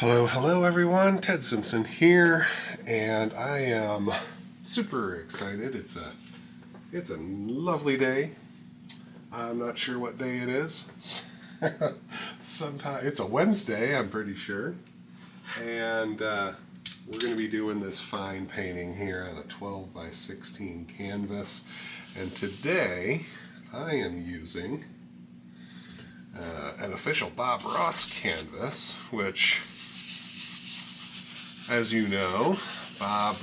Hello everyone, Ted Simpson here, and I am super excited. It's a lovely day. I'm not sure what day it is. Sometime it's a Wednesday, I'm pretty sure. And we're going to be doing this fine painting here on a 12 by 16 canvas. And today I am using an official Bob Ross canvas, which, as you know, Bob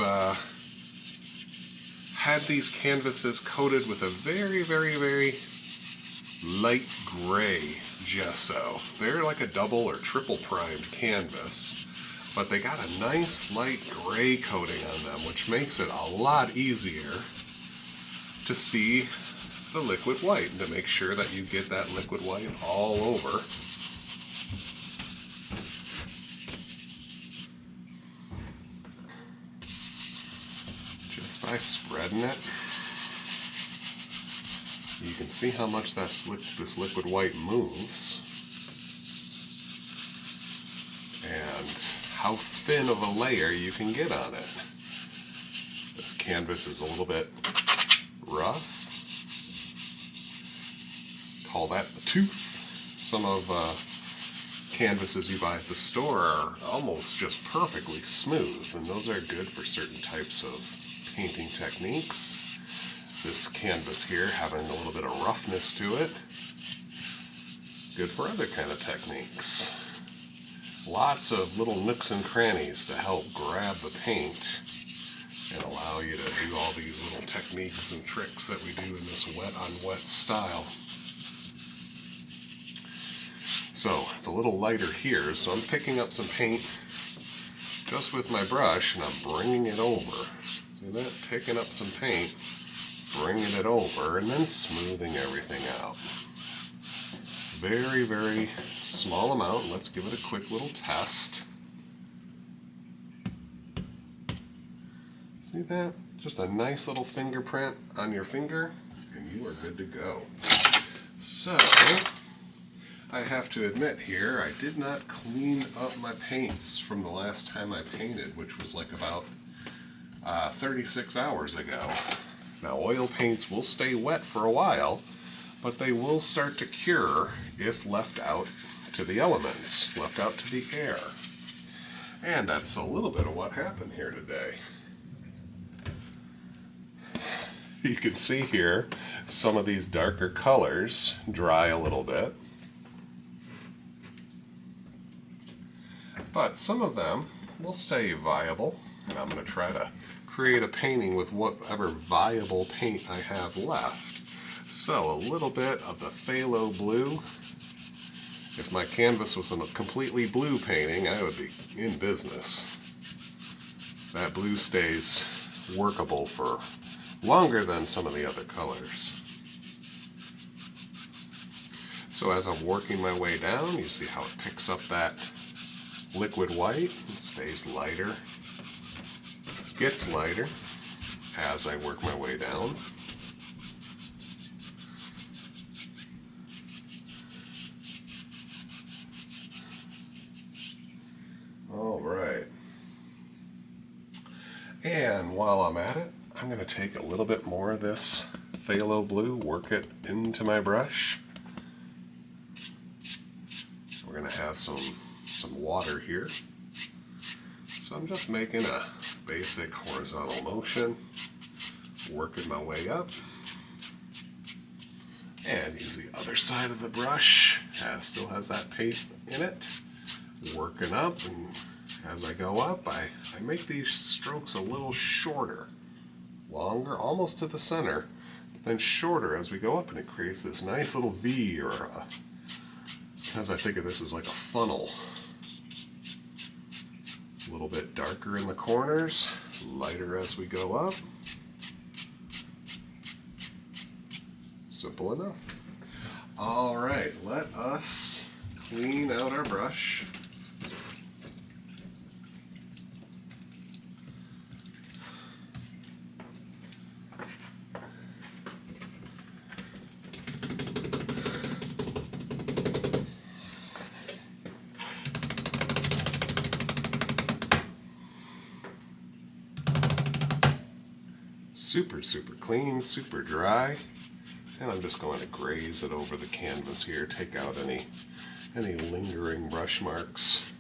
had these canvases coated with a very light gray gesso. They're like a double or triple primed canvas, but they got a nice light gray coating on them, which makes it a lot easier to see the liquid white and to make sure that you get that liquid white all over. Just by spreading it, you can see how much this liquid white moves and how thin of a layer you can get on it. This canvas is a little bit rough. Call that the tooth. Some of canvases you buy at the store are almost just perfectly smooth, and those are good for certain types of painting techniques. This canvas here having a little bit of roughness to it, good for other kind of techniques. Lots of little nooks and crannies to help grab the paint and allow you to do all these little techniques and tricks that we do in this wet on wet style. So it's a little lighter here, so I'm picking up some paint just with my brush and I'm bringing it over. See that? Picking up some paint, bringing it over, and then smoothing everything out. Very small amount. Let's give it a quick little test. See that? Just a nice little fingerprint on your finger, and you are good to go. So, I have to admit here, I did not clean up my paints from the last time I painted, which was like about 36 hours ago. Now, oil paints will stay wet for a while, but they will start to cure if left out to the elements, left out to the air. And that's a little bit of what happened here today. You can see here some of these darker colors dry a little bit, but some of them will stay viable, and I'm going to try to create a painting with whatever viable paint I have left. So a little bit of the phthalo blue. If my canvas was a completely blue painting, I would be in business. That blue stays workable for longer than some of the other colors. So as I'm working my way down, you see how it picks up that liquid white. It stays lighter, gets lighter as I work my way down. All right. And while I'm at it, I'm going to take a little bit more of this phthalo blue, work it into my brush. We're going to have some water here. So I'm just making a basic horizontal motion, working my way up. And use the other side of the brush, still has that paint in it, working up, and as I go up, I make these strokes a little shorter, longer, almost to the center, but then shorter as we go up, and it creates this nice little V, or sometimes I think of this as like a funnel. A little bit darker in the corners, lighter as we go up. Simple enough. All right, let us clean out our brush. Super, super clean, super dry. And I'm just going to graze it over the canvas here, take out any lingering brush marks.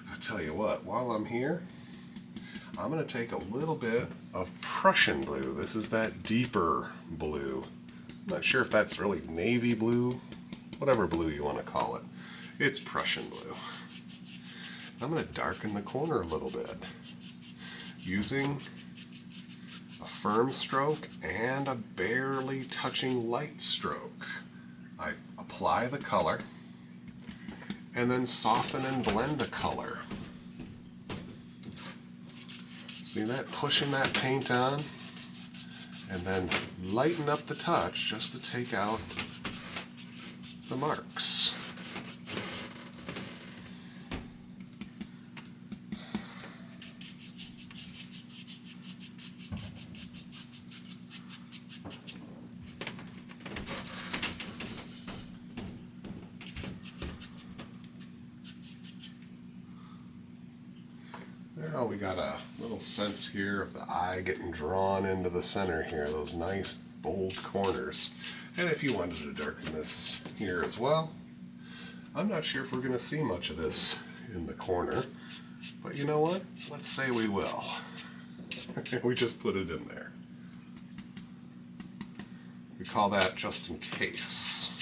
I tell you what, while I'm here, I'm going to take a little bit of Prussian blue. This is that deeper blue. I'm not sure if that's really navy blue, whatever blue you want to call it. It's Prussian blue. I'm going to darken the corner a little bit using a firm stroke and a barely touching light stroke. I apply the color and then soften and blend the color. See that? Pushing that paint on and then lighten up the touch just to take out the marks. Now we got a little sense here of the eye getting drawn into the center here, those nice bold corners. And if you wanted to darken this here as well, I'm not sure if we're going to see much of this in the corner, but you know what? Let's say we will. We just put it in there. We call that just in case.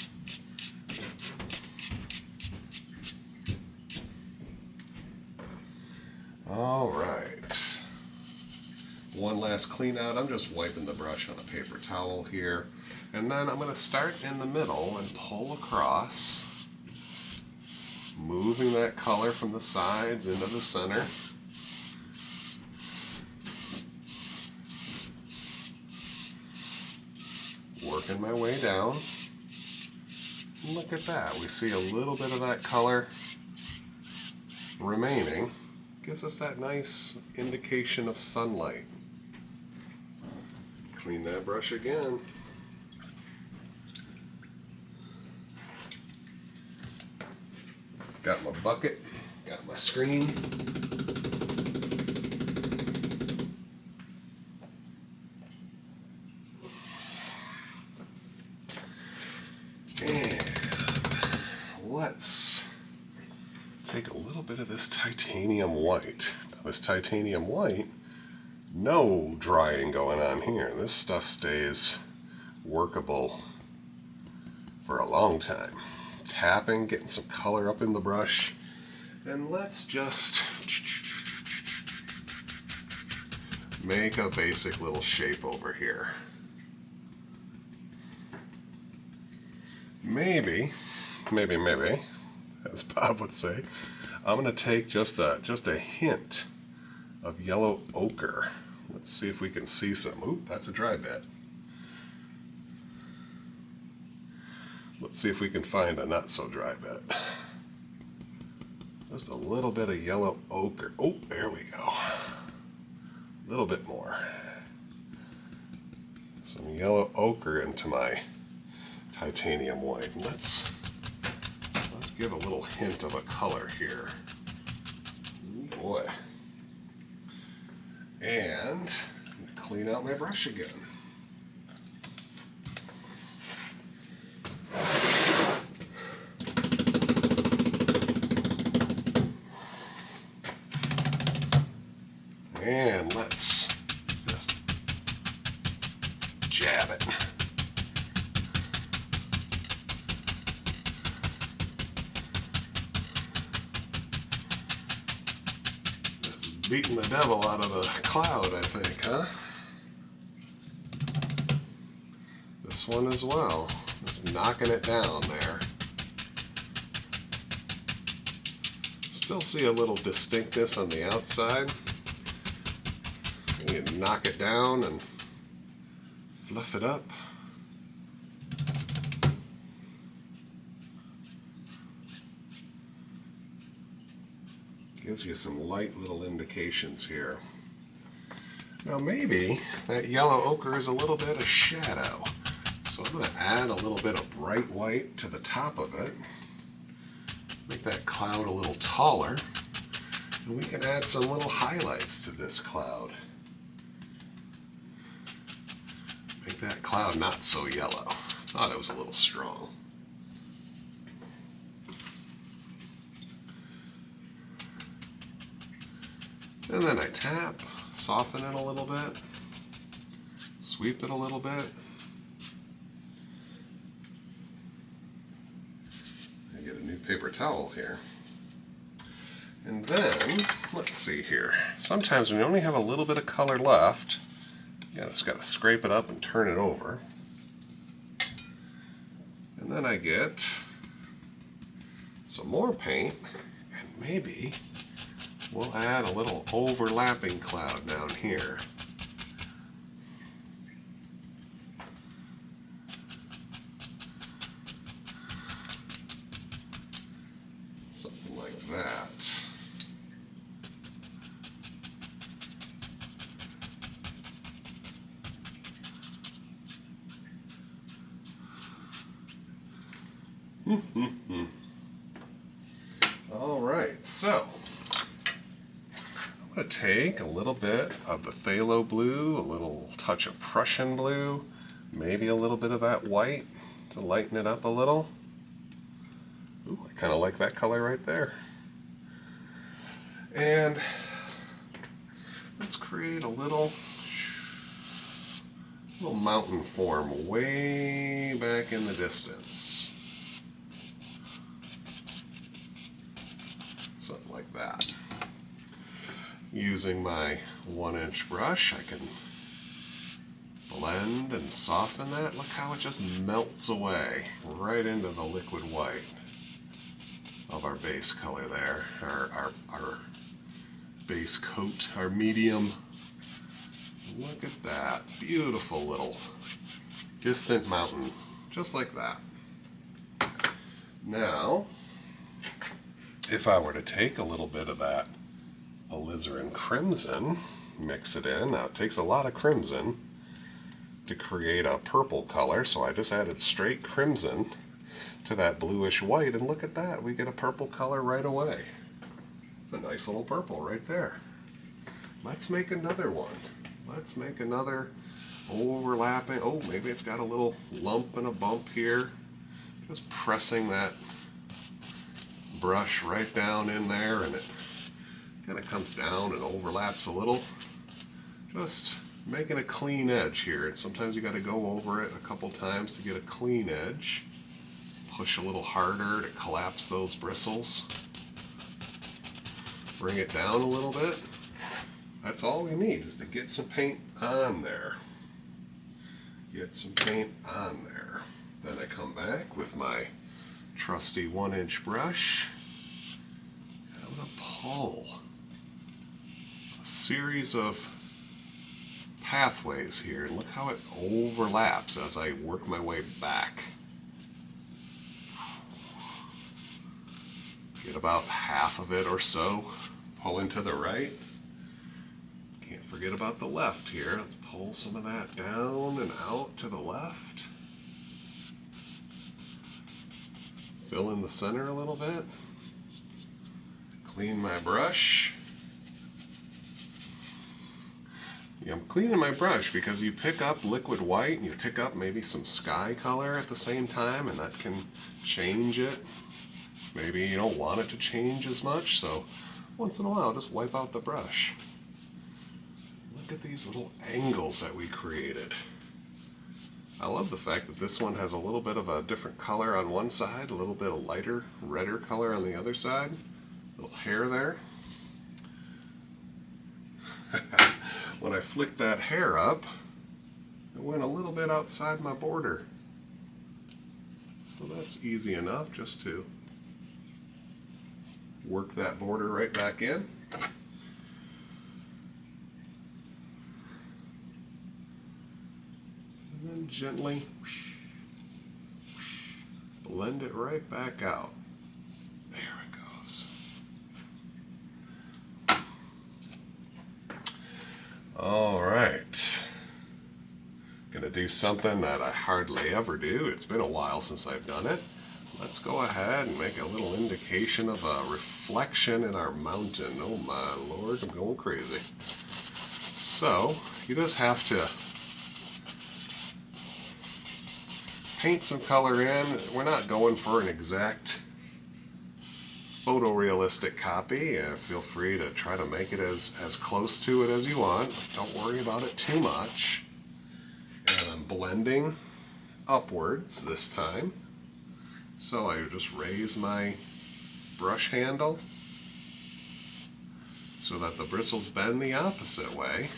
All right, one last clean out. I'm just wiping the brush on a paper towel here, and then I'm going to start in the middle and pull across, moving that color from the sides into the center. Working my way down. Look at that, we see a little bit of that color remaining. Gives us that nice indication of sunlight. Clean that brush again. Got my bucket, got my screen. And let's take a little bit of this titanium white. Now this titanium white, no drying going on here. This stuff stays workable for a long time. Tapping, getting some color up in the brush, and let's just make a basic little shape over here. Maybe, as Bob would say, I'm going to take just a hint of yellow ochre. Let's see if we can see some. Oop, that's a dry bit. Let's see if we can find a not so dry bit. Just a little bit of yellow ochre. Oh, there we go. A little bit more. Some yellow ochre into my titanium white. Let's give a little hint of a color here. Ooh, boy. And clean out my brush again. And let's just jab it. Beating the devil out of the cloud, I think, huh? This one as well. Just knocking it down there. Still see a little distinctness on the outside. You can knock it down and fluff it up. Gives you some light little indications here. Now maybe that yellow ochre is a little bit of shadow. So I'm going to add a little bit of bright white to the top of it. Make that cloud a little taller. And we can add some little highlights to this cloud. cloud not so yellow. Thought it was a little strong. And then I tap, soften it a little bit, sweep it a little bit. I get a new paper towel here. And then, let's see here. Sometimes when you only have a little bit of color left, you just got to scrape it up and turn it over. And then I get some more paint, and maybe we'll add a little overlapping cloud down here. Something like that. All right, so I'm going to take a little bit of the phthalo blue, a little touch of Prussian blue, maybe a little bit of that white to lighten it up a little. Ooh, I kind of like that color right there. And let's create a little mountain form way back in the distance. Something like that. Using my 1-inch brush, I can blend and soften that. Look how it just melts away right into the liquid white of our base color there, our base coat, our medium. Look at that, beautiful little distant mountain, just like that. Now, if I were to take a little bit of that alizarin crimson, mix it in. Now it takes a lot of crimson to create a purple color, so I just added straight crimson to that bluish white, and look at that, we get a purple color right away. It's a nice little purple right there. Let's make another one. Let's make another overlapping. Oh, maybe it's got a little lump and a bump here. Just pressing that brush right down in there, and it kind of comes down and overlaps a little. Just making a clean edge here, and sometimes you got to go over it a couple times to get a clean edge. Push a little harder to collapse those bristles. Bring it down a little bit. That's all we need, is to get some paint on there. Get some paint on there. Then I come back with my trusty 1-inch brush. And I'm going to pull a series of pathways here, and look how it overlaps as I work my way back. Get about half of it or so. Pulling to the right. Can't forget about the left here. Let's pull some of that down and out to the left. Fill in the center a little bit. Clean my brush. Yeah, I'm cleaning my brush because you pick up liquid white and you pick up maybe some sky color at the same time, and that can change it. Maybe you don't want it to change as much, so once in a while just wipe out the brush. Look at these little angles that we created. I love the fact that this one has a little bit of a different color on one side, a little bit of lighter, redder color on the other side. Little hair there. When I flicked that hair up, it went a little bit outside my border. So that's easy enough just to work that border right back in. And then gently blend it right back out. There it goes. All right. Gonna do something that I hardly ever do. It's been a while since I've done it. Let's go ahead and make a little indication of a reflection in our mountain. Oh my Lord, I'm going crazy. So, you just have to paint some color in. We're not going for an exact photorealistic copy. Feel free to try to make it as close to it as you want. Don't worry about it too much. And I'm blending upwards this time. So I just raise my brush handle so that the bristles bend the opposite way.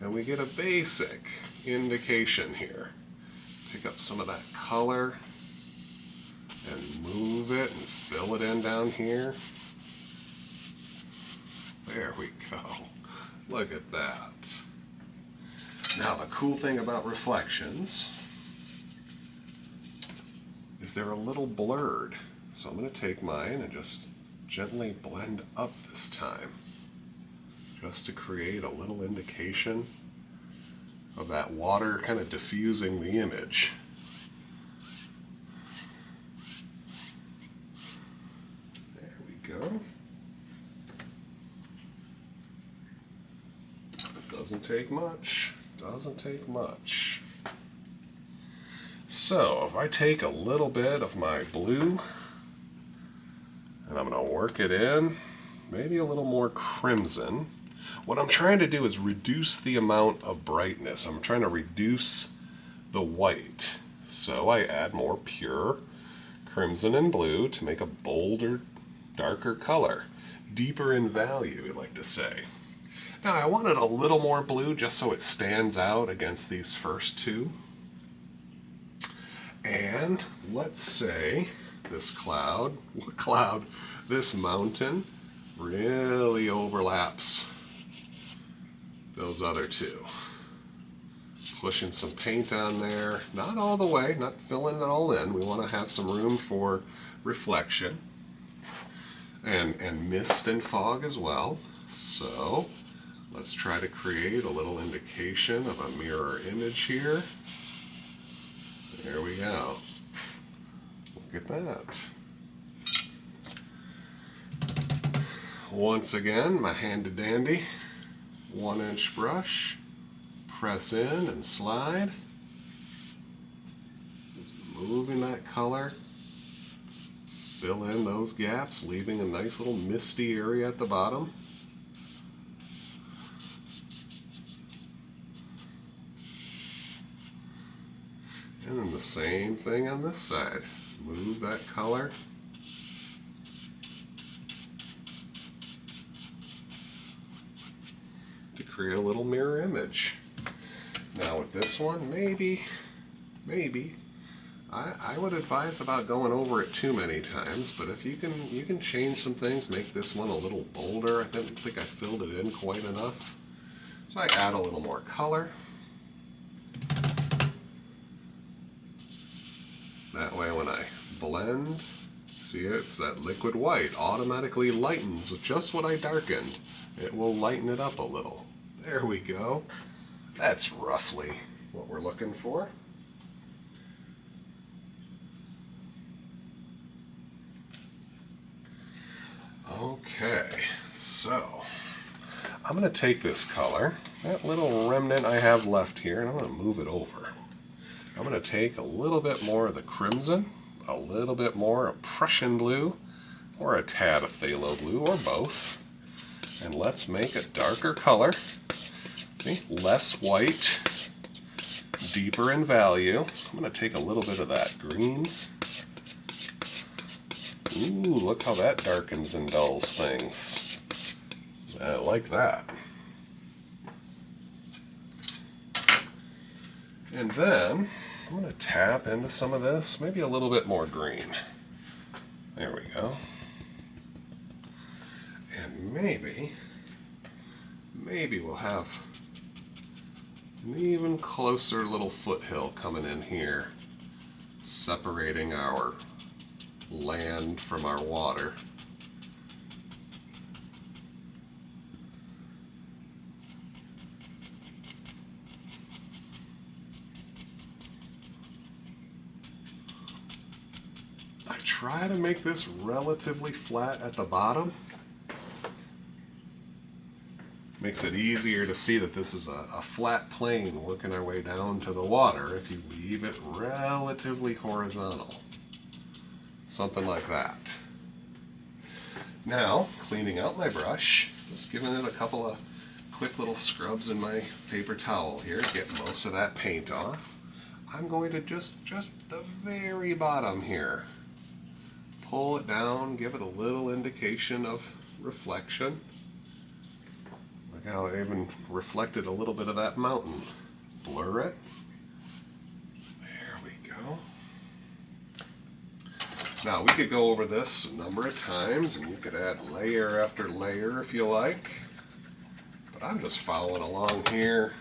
And we get a basic indication here. Pick up some of that color and move it and fill it in down here. There we go. Look at that. Now the cool thing about reflections is they're a little blurred. So I'm going to take mine and just gently blend up this time, just to create a little indication of that water kind of diffusing the image. There we go. Doesn't take much. Doesn't take much. So if I take a little bit of my blue and I'm going to work it in, maybe a little more crimson. What I'm trying to do is reduce the amount of brightness. I'm trying to reduce the white. So I add more pure crimson and blue to make a bolder, darker color. Deeper in value, we like to say. Now I wanted a little more blue just so it stands out against these first two. And let's say this cloud, this mountain really overlaps those other two. Pushing some paint on there, not all the way, not filling it all in. We want to have some room for reflection and mist and fog as well. So let's try to create a little indication of a mirror image here. There we go. Look at that. Once again, my handy dandy 1-inch brush. Press in and slide. Just moving that color. Fill in those gaps, leaving a nice little misty area at the bottom. And then the same thing on this side. Move that color. To create a little mirror image. Now with this one, maybe, I would advise about going over it too many times, but if you can change some things, make this one a little bolder. I didn't think I filled it in quite enough. So I add a little more color. That way when I blend, see it's that liquid white automatically lightens just what I darkened. It will lighten it up a little. There we go. That's roughly what we're looking for. Okay, so I'm going to take this color, that little remnant I have left here, and I'm going to move it over. I'm going to take a little bit more of the crimson, a little bit more of Prussian blue, or a tad of phthalo blue, or both. And let's make a darker color. See, less white, deeper in value. I'm going to take a little bit of that green. Ooh, look how that darkens and dulls things. I like that. And then I'm going to tap into some of this, maybe a little bit more green. There we go. And maybe we'll have an even closer little foothill coming in here, separating our land from our water. I try to make this relatively flat at the bottom. Makes it easier to see that this is a flat plane working our way down to the water if you leave it relatively horizontal. Something like that. Now, cleaning out my brush, just giving it a couple of quick little scrubs in my paper towel here to get most of that paint off. I'm going to just the very bottom here, pull it down, give it a little indication of reflection. Look how I even reflected a little bit of that mountain. Blur it. There we go. Now we could go over this a number of times and you could add layer after layer if you like. But I'm just following along here.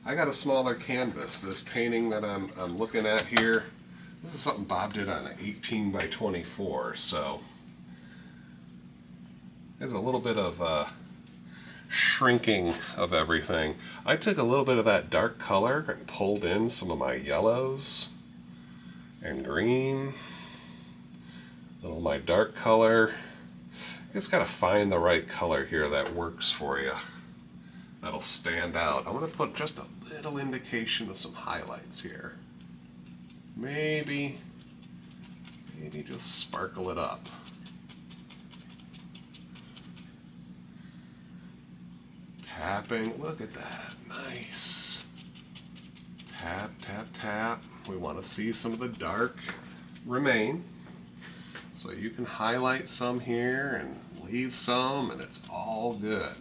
I got a smaller canvas. This painting that I'm looking at here, this is something Bob did on an 18 by 24, so there's a little bit of shrinking of everything. I took a little bit of that dark color and pulled in some of my yellows and green, a little of my dark color. You just got to find the right color here that works for you. That'll stand out. I'm going to put just a little indication of some highlights here. Maybe just sparkle it up. Tapping, look at that, nice. Tap, tap, tap. We want to see some of the dark remain. So you can highlight some here and leave some, and it's all good.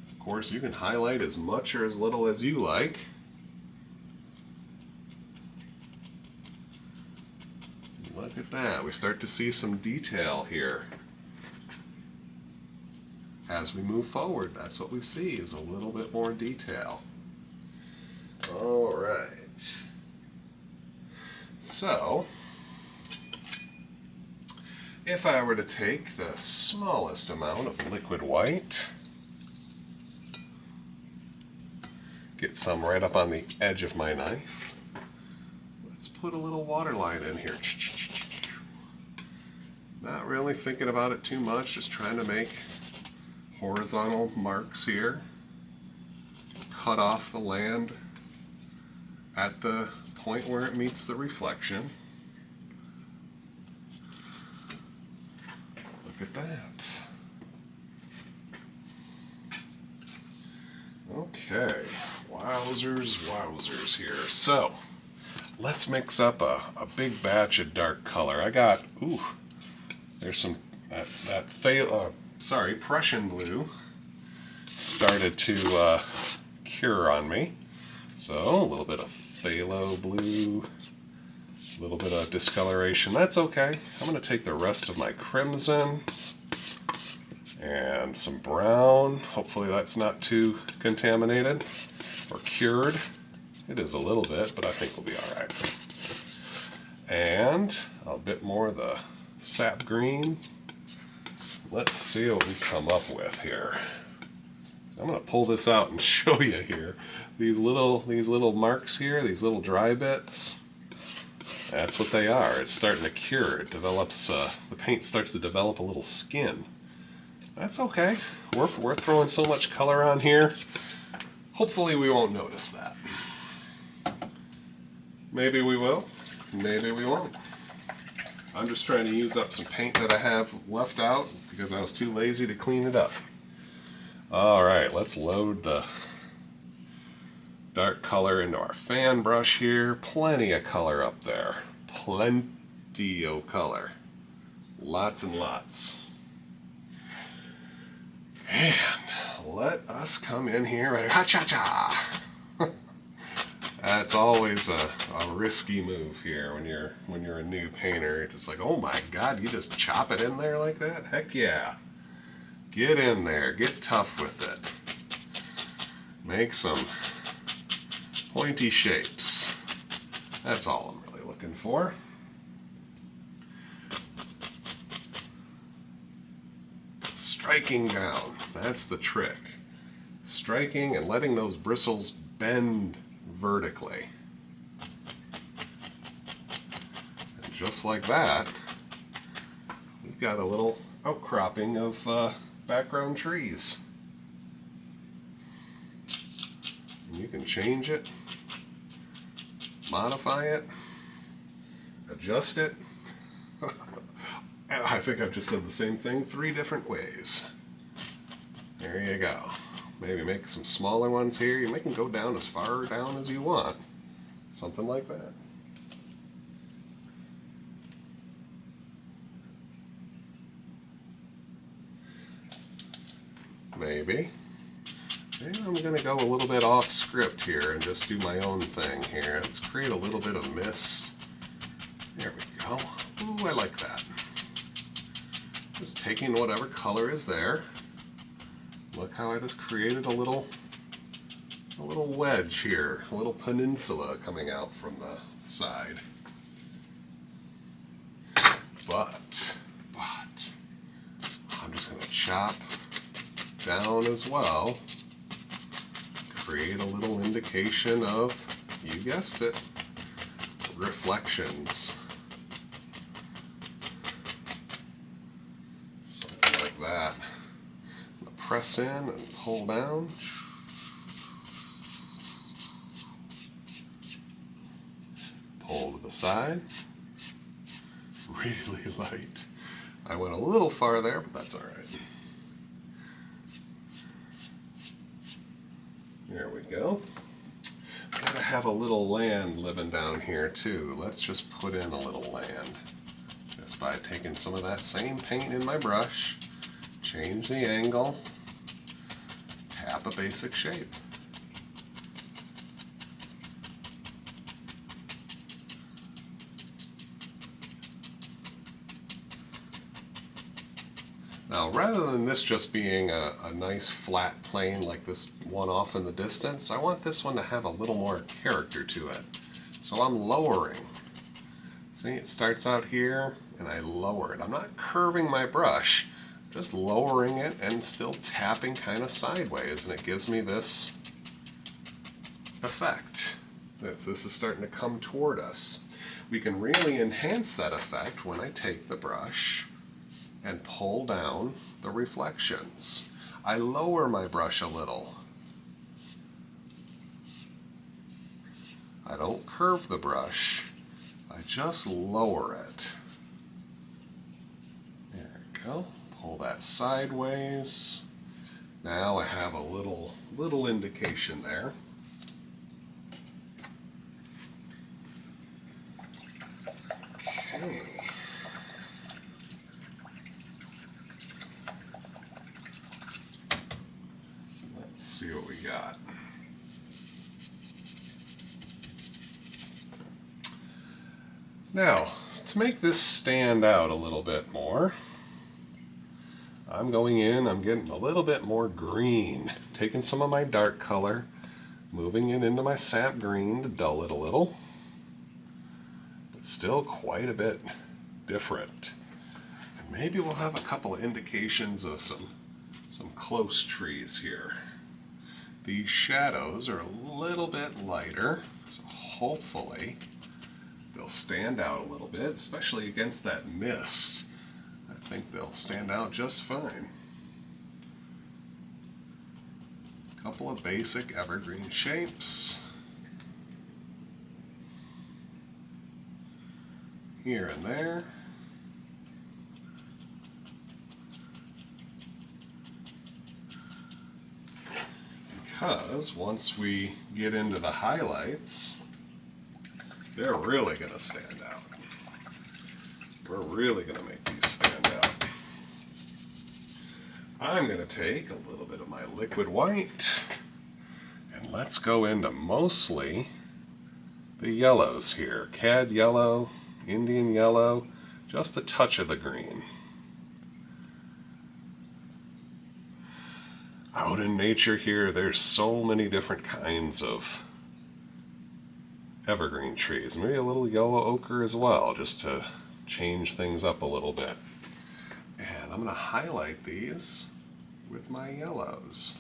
Of course, you can highlight as much or as little as you like. Look at that, we start to see some detail here. As we move forward, that's what we see, is a little bit more detail. All right. So, if I were to take the smallest amount of liquid white, get some right up on the edge of my knife, let's put a little water line in here. Not really thinking about it too much, just trying to make horizontal marks here. Cut off the land at the point where it meets the reflection. Look at that. Okay, wowzers here. So, let's mix up a big batch of dark color. I got, there's some, Prussian blue started to cure on me. So a little bit of phthalo blue, a little bit of discoloration. That's okay. I'm going to take the rest of my crimson and some brown. Hopefully that's not too contaminated or cured. It is a little bit, but I think we'll be all right. And a bit more of the sap green. Let's see what we come up with here. So I'm going to pull this out and show you here. These little marks here, these little dry bits, that's what they are. It's starting to cure. It develops, the paint starts to develop a little skin. That's okay. We're throwing so much color on here. Hopefully we won't notice that. Maybe we will, maybe we won't. I'm just trying to use up some paint that I have left out because I was too lazy to clean it up. Alright, let's load the dark color into our fan brush here. Plenty of color up there. Plenty of color. Lots and lots. And let us come in here and ha-cha-cha! That's always a risky move here when you're a new painter. It's like, oh my God, you just chop it in there like that? Heck yeah. Get in there, get tough with it. Make some pointy shapes. That's all I'm really looking for. Striking down, that's the trick. Striking and letting those bristles bend vertically. And just like that, we've got a little outcropping of background trees. And you can change it, modify it, adjust it. I think I've just said the same thing 3 different ways. There you go. Maybe make some smaller ones here. You make them go down as far down as you want. Something like that. Maybe I'm going to go a little bit off script here and just do my own thing here. Let's create a little bit of mist. There we go. Ooh, I like that. Just taking whatever color is there. Look how I just created a little wedge here, a little peninsula coming out from the side. But I'm just going to chop down as well. Create a little indication of, you guessed it, reflections. Something like that. I'm going to press in and pull down. Pull to the side. Really light. I went a little far there, but that's all right. There we go. Gotta have a little land living down here too. Let's just put in a little land. Just by taking some of that same paint in my brush, change the angle, tap a basic shape. Now, rather than this just being a nice flat plane like this one off in the distance, I want this one to have a little more character to it. So I'm lowering. See, it starts out here and I lower it. I'm not curving my brush, just lowering it and still tapping kind of sideways, and it gives me this effect. This is starting to come toward us. We can really enhance that effect when I take the brush and pull down the reflections. I lower my brush a little. I don't curve the brush, I just lower it. There we go. Pull that sideways. Now I have a little indication there. Okay. See what we got. Now, to make this stand out a little bit more, I'm going in, I'm getting a little bit more green, taking some of my dark color, moving it into my sap green to dull it a little. It's still quite a bit different. And maybe we'll have a couple of indications of some close trees here. These shadows are a little bit lighter, so hopefully they'll stand out a little bit, especially against that mist. I think they'll stand out just fine. A couple of basic evergreen shapes. Here and there. Because once we get into the highlights, they're really going to stand out. We're really going to make these stand out. I'm going to take a little bit of my liquid white and let's go into mostly the yellows here. Cad yellow, Indian yellow, just a touch of the green. Out in nature here, there's so many different kinds of evergreen trees. Maybe a little yellow ochre as well, just to change things up a little bit. And I'm going to highlight these with my yellows.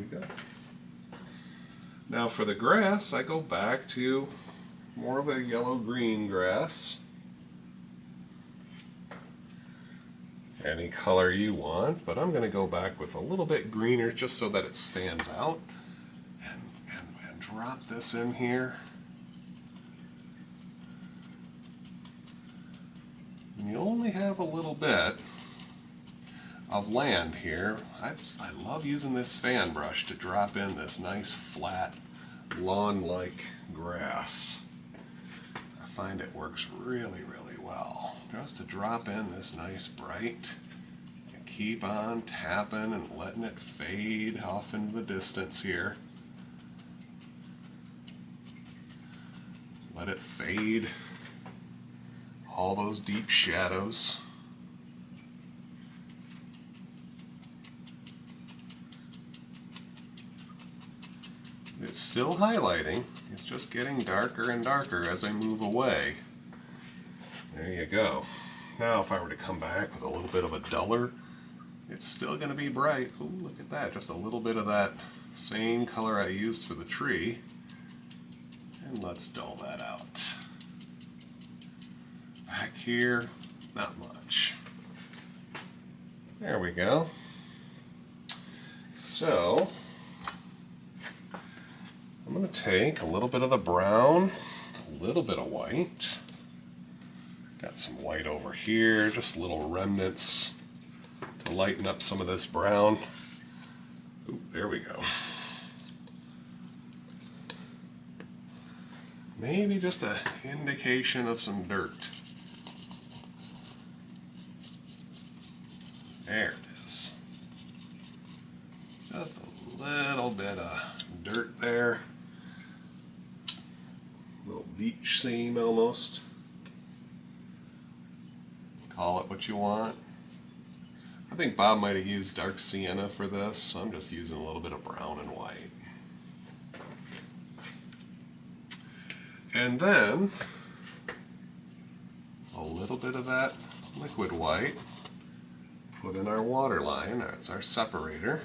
go. Now for the grass, I go back to more of a yellow-green grass. Any color you want, but I'm going to go back with a little bit greener just so that it stands out. And drop this in here. And you only have a little bit of land here. I love using this fan brush to drop in this nice flat lawn-like grass. I find it works really, really well. Just to drop in this nice bright and keep on tapping and letting it fade off into the distance here. Let it fade all those deep shadows. It's still highlighting, it's just getting darker and darker as I move away. There you go. Now if I were to come back with a little bit of a duller, it's still going to be bright. Ooh, look at that, just a little bit of that same color I used for the tree. And let's dull that out. Back here, not much. There we go. So, I'm going to take a little bit of the brown, a little bit of white. Got some white over here, just little remnants to lighten up some of this brown. Ooh, there we go. Maybe just an indication of some dirt. There it is. Just a little bit of dirt there. Little beach seam almost. Call it what you want. I think Bob might have used dark sienna for this, so I'm just using a little bit of brown and white. And then a little bit of that liquid white, put in our water line, that's our separator.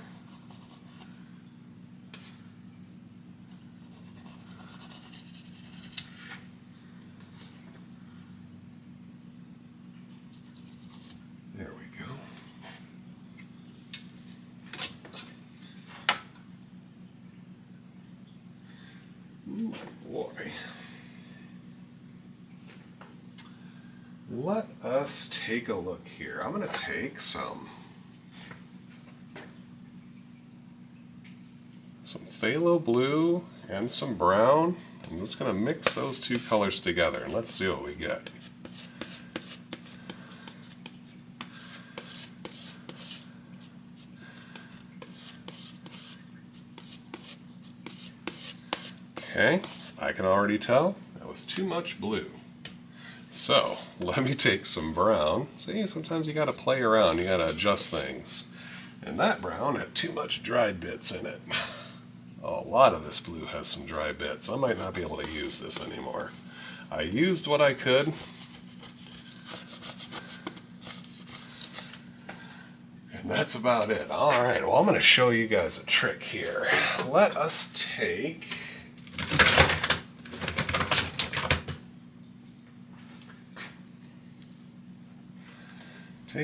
There we go. Ooh, boy. Let us take a look here. I'm going to take some phthalo blue and some brown. I'm just going to mix those two colors together and let's see what we get. Okay, I can already tell that was too much blue. So, let me take some brown. See, sometimes you gotta play around, you gotta adjust things. And that brown had too much dried bits in it. Oh, a lot of this blue has some dry bits. I might not be able to use this anymore. I used what I could. And that's about it. Alright, well I'm gonna show you guys a trick here. Let us take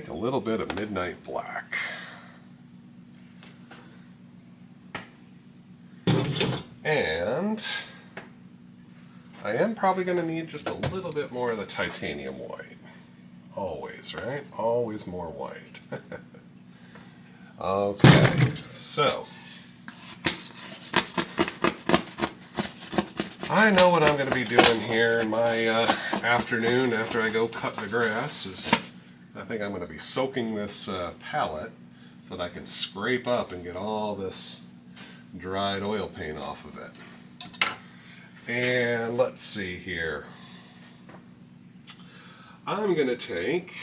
a little bit of midnight black. And I am probably going to need just a little bit more of the titanium white. Always, right? Always more white. Okay, so I know what I'm going to be doing here in my afternoon after I go cut the grass is I think I'm going to be soaking this palette so that I can scrape up and get all this dried oil paint off of it. And let's see here. I'm going to take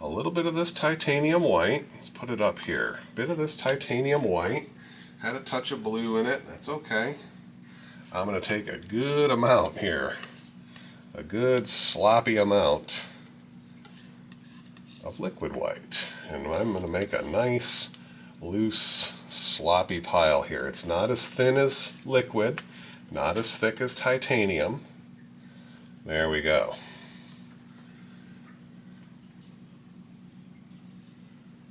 a little bit of this titanium white. Let's put it up here. A bit of this titanium white. Had a touch of blue in it. That's okay. I'm going to take a good amount here. A good sloppy amount of liquid white, and I'm going to make a nice loose sloppy pile here. It's not as thin as liquid, not as thick as titanium. There we go.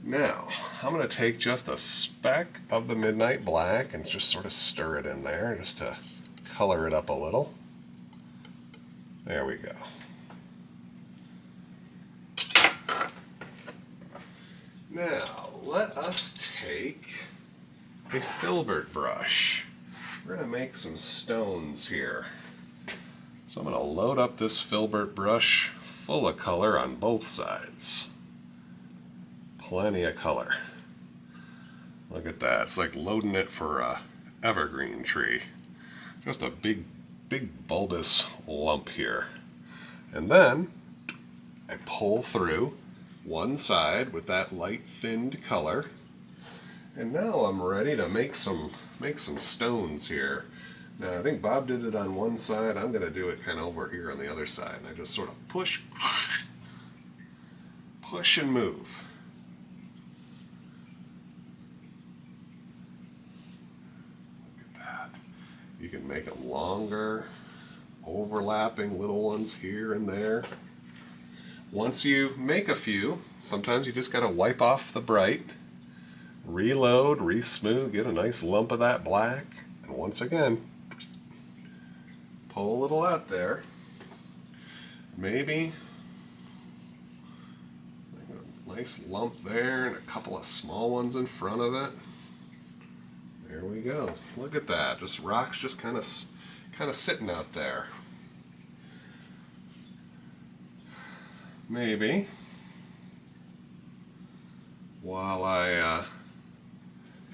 Now, I'm going to take just a speck of the midnight black and just sort of stir it in there just to color it up a little. There we go. Now, let us take a filbert brush. We're going to make some stones here. So I'm going to load up this filbert brush full of color on both sides. Plenty of color. Look at that. It's like loading it for a evergreen tree. Just a big bulbous lump here. And then I pull through one side with that light thinned color. And now I'm ready to make some stones here. Now I think Bob did it on one side. I'm going to do it kind of over here on the other side. And I just sort of push and move. You can make them longer, overlapping little ones here and there. Once you make a few, sometimes you just got to wipe off the bright, reload, re-smooth, get a nice lump of that black, and once again, pull a little out there. Maybe a nice lump there and a couple of small ones in front of it. There we go. Look at that. Just rocks just kind of sitting out there. Maybe while I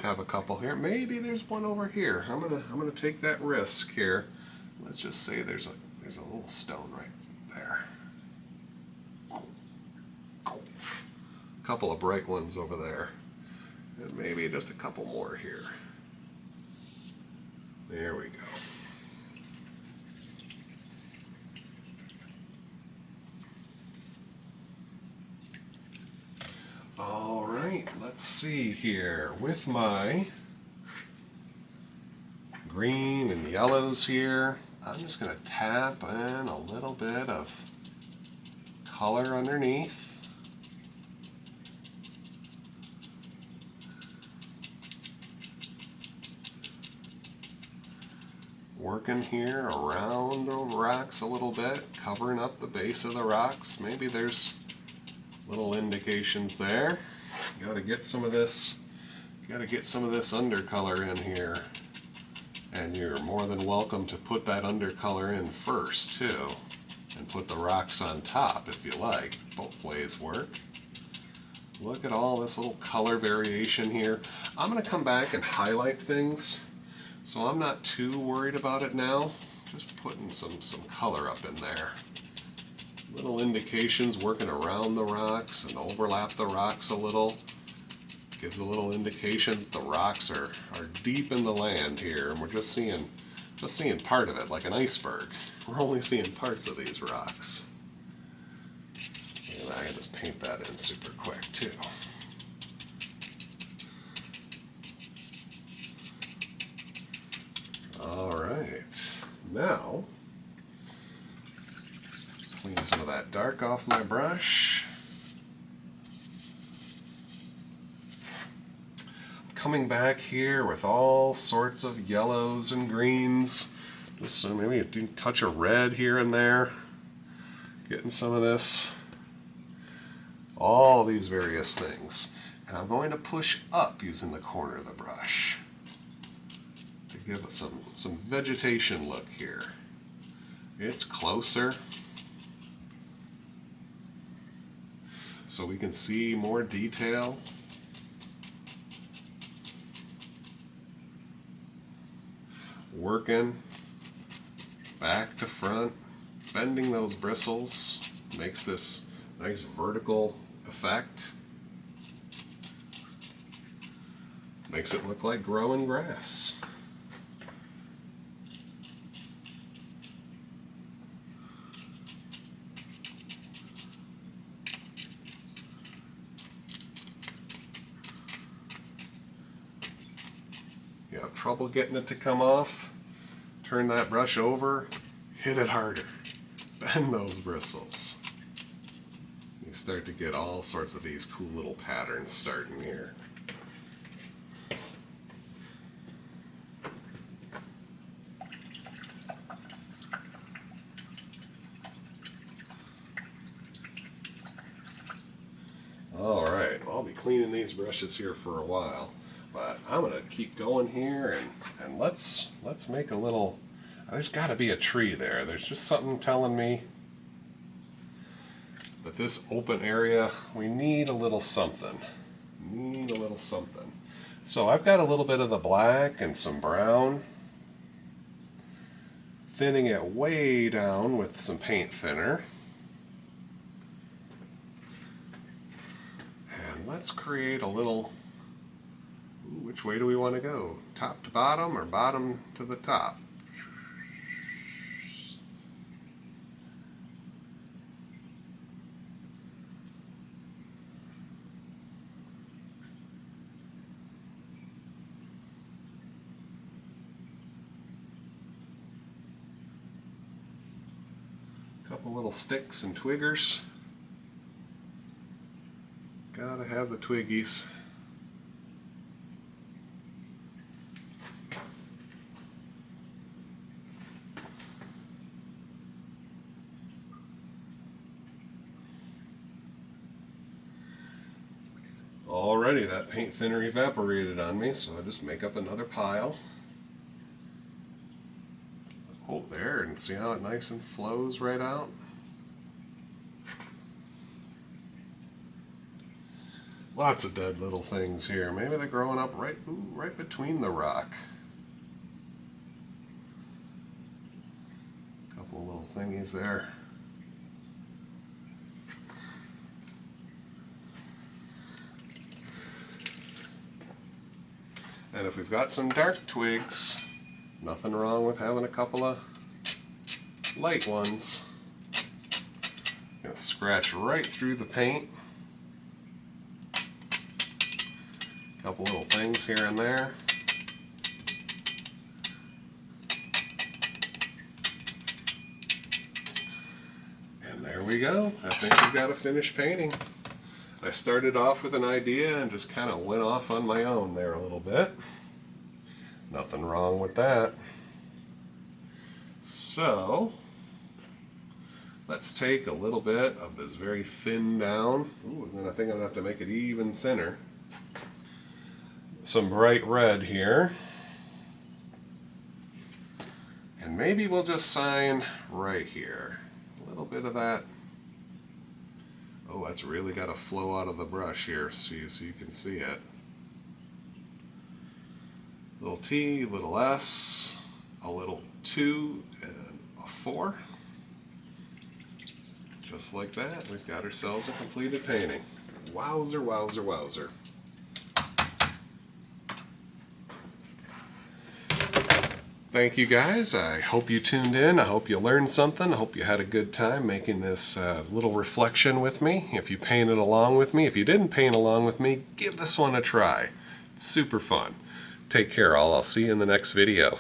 have a couple here, maybe there's one over here. I'm gonna take that risk here. Let's just say there's a little stone right there. A couple of bright ones over there, and maybe just a couple more here. There we go. All right, let's see here. With my green and yellows here, I'm just going to tap in a little bit of color underneath. Working here around the rocks a little bit, covering up the base of the rocks. Maybe there's little indications there. Got to get some of this undercolor in here. And you're more than welcome to put that undercolor in first too, and put the rocks on top if you like. Both ways work. Look at all this little color variation here. I'm going to come back and highlight things. So I'm not too worried about it now, just putting some color up in there. Little indications working around the rocks and overlap the rocks a little. Gives a little indication that the rocks are deep in the land here, and we're just seeing part of it, like an iceberg. We're only seeing parts of these rocks. And I can just paint that in super quick too. Alright, now clean some of that dark off my brush. Coming back here with all sorts of yellows and greens, just so maybe a touch of red here and there, getting some of this, all these various things. And I'm going to push up using the corner of the brush to give it some vegetation look here. It's closer, so we can see more detail. Working back to front, bending those bristles makes this nice vertical effect. Makes it look like growing grass. trouble getting it to come off, turn that brush over, hit it harder, bend those bristles. You start to get all sorts of these cool little patterns starting here. Alright, I'll be cleaning these brushes here for a while, but I'm going to keep going here and let's make a little, there's got to be a tree there. There's just something telling me that this open area, we need a little something. So I've got a little bit of the black and some brown, thinning it way down with some paint thinner. Let's create a little, which way do we want to go? Top to bottom or bottom to the top? Couple little sticks and twiggers. Gotta have the twiggies. Alrighty, that paint thinner evaporated on me, so I just make up another pile. Oh, there, and see how it nice and flows right out? Lots of dead little things here. Maybe they're growing up right between the rock. Couple little thingies there. And if we've got some dark twigs, nothing wrong with having a couple of light ones. Gonna scratch right through the paint. Couple little things here and there. And there we go. I think we've got a finished painting. I started off with an idea and just kind of went off on my own there a little bit. Nothing wrong with that. So, let's take a little bit of this very thin down. Ooh, and then I think I'm going to have to make it even thinner. Some bright red here, and maybe we'll just sign right here. A little bit of that. Oh, that's really got to flow out of the brush here so you can see it. Little T, little S, a little 2, and a 4. Just like that, we've got ourselves a completed painting. Wowzer, wowzer, wowzer. Thank you guys. I hope you tuned in. I hope you learned something. I hope you had a good time making this little reflection with me. If you painted along with me, if you didn't paint along with me, give this one a try. It's super fun. Take care all. I'll see you in the next video.